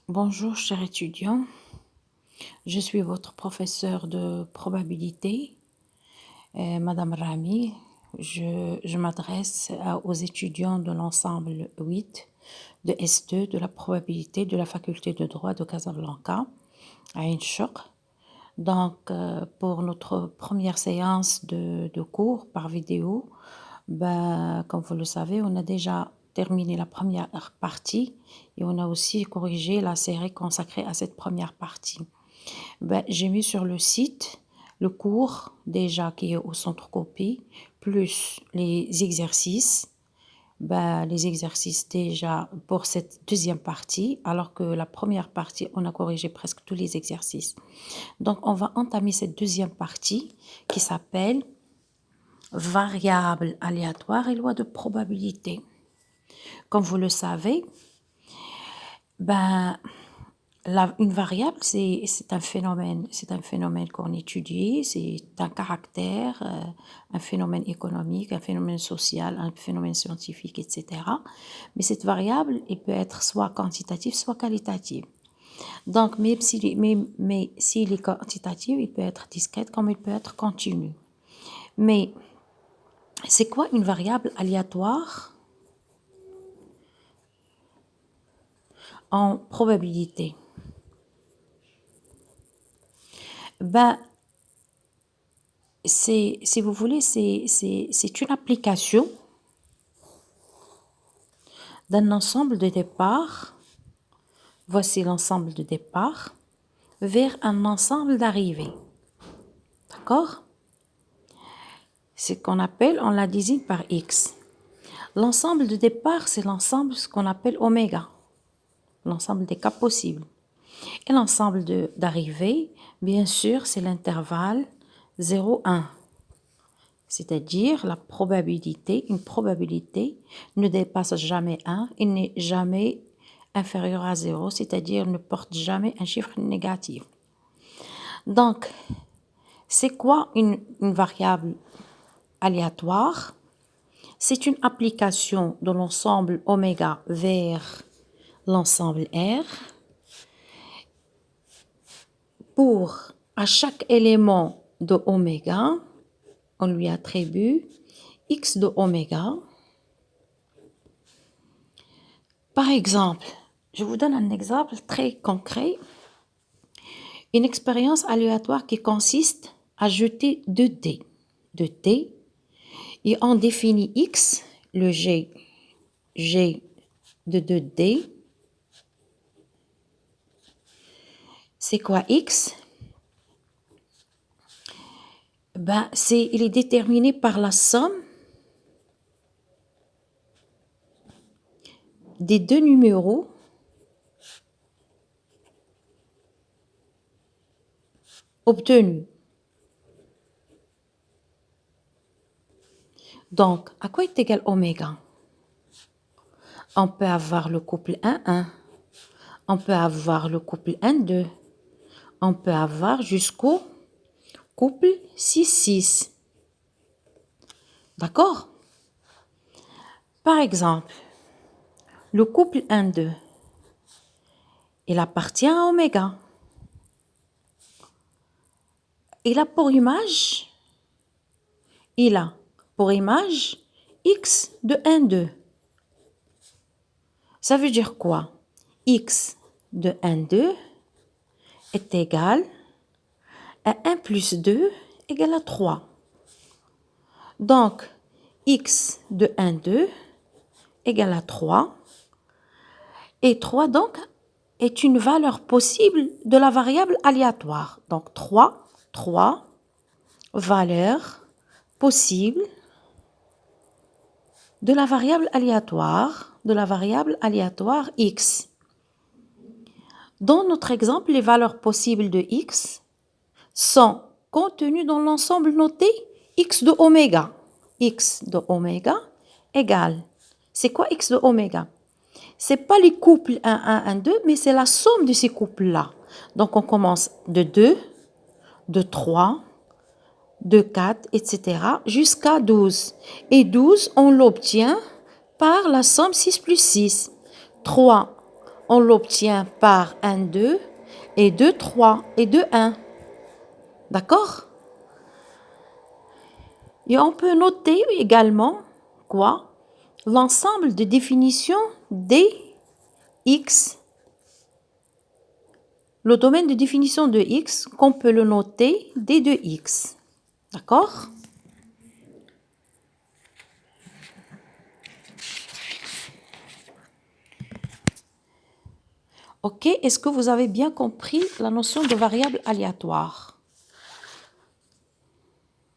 Bonjour, chers étudiants. Je suis votre professeur de probabilité, Madame Rami. Je m'adresse aux étudiants de l'ensemble 8 de S2 de la probabilité de la faculté de droit de Casablanca à Inchok. Donc, pour notre première séance de cours par vidéo, comme vous le savez, on a déjà terminé la première partie et on a aussi corrigé la série consacrée à cette première partie. J'ai mis sur le site le cours déjà qui est au centre copie, plus les exercices. Les exercices déjà pour cette deuxième partie, alors que la première partie, on a corrigé presque tous les exercices. Donc, on va entamer cette deuxième partie qui s'appelle variables aléatoires et loi de probabilité. Comme vous le savez, une variable, c'est un phénomène qu'on étudie, c'est un caractère, un phénomène économique, un phénomène social, un phénomène scientifique, etc. Mais cette variable, elle peut être soit quantitative, soit qualitative. Donc, même s'il est quantitatif, il peut être discrète comme il peut être continu. Mais c'est quoi une variable aléatoire en probabilité? Si vous voulez, c'est une application d'un ensemble de départ. Voici l'ensemble de départ vers un ensemble d'arrivée. D'accord? C'est ce qu'on appelle, on la désigne par X. L'ensemble de départ, c'est l'ensemble, ce qu'on appelle oméga, l'ensemble des cas possibles. Et l'ensemble d'arrivée, bien sûr, c'est l'intervalle 0, 1. C'est-à-dire la probabilité, une probabilité ne dépasse jamais 1 et n'est jamais inférieur à 0, c'est-à-dire ne porte jamais un chiffre négatif. Donc, c'est quoi une variable aléatoire? C'est une application de l'ensemble oméga vers l'ensemble R pour, à chaque élément de oméga, on lui attribue x de oméga. Par exemple, je vous donne un exemple très concret. Une expérience aléatoire qui consiste à jeter 2 dés. 2 dés et on définit x, le G de 2 dés. C'est quoi x? Il est déterminé par la somme des deux numéros obtenus. Donc, à quoi est égal oméga? On peut avoir le couple 1, 1. On peut avoir le couple 1, 2. On peut avoir jusqu'au couple 6, 6. D'accord? Par exemple, le couple 1, 2, il appartient à oméga. Il a pour image x de 1, 2. Ça veut dire quoi? X de 1, 2 est égal à 1 plus 2 égale à 3. Donc, x de 1, 2 égale à 3. Et 3, donc, est une valeur possible de la variable aléatoire. Donc, 3 valeurs possibles de la variable aléatoire x. Dans notre exemple, les valeurs possibles de x sont contenues dans l'ensemble noté x de oméga. X de oméga égale. C'est quoi x de oméga? C'est pas les couples 1, 1, 1, 2, mais c'est la somme de ces couples-là. Donc, on commence de 2, de 3, de 4, etc. jusqu'à 12. Et 12, on l'obtient par la somme 6 plus 6. 3 on l'obtient par 1, 2 et 2, 3 et 2, 1. D'accord? Et on peut noter également quoi? L'ensemble de définitions dx. Le domaine de définition de x, qu'on peut le noter d de x. D'accord? Ok, est-ce que vous avez bien compris la notion de variable aléatoire?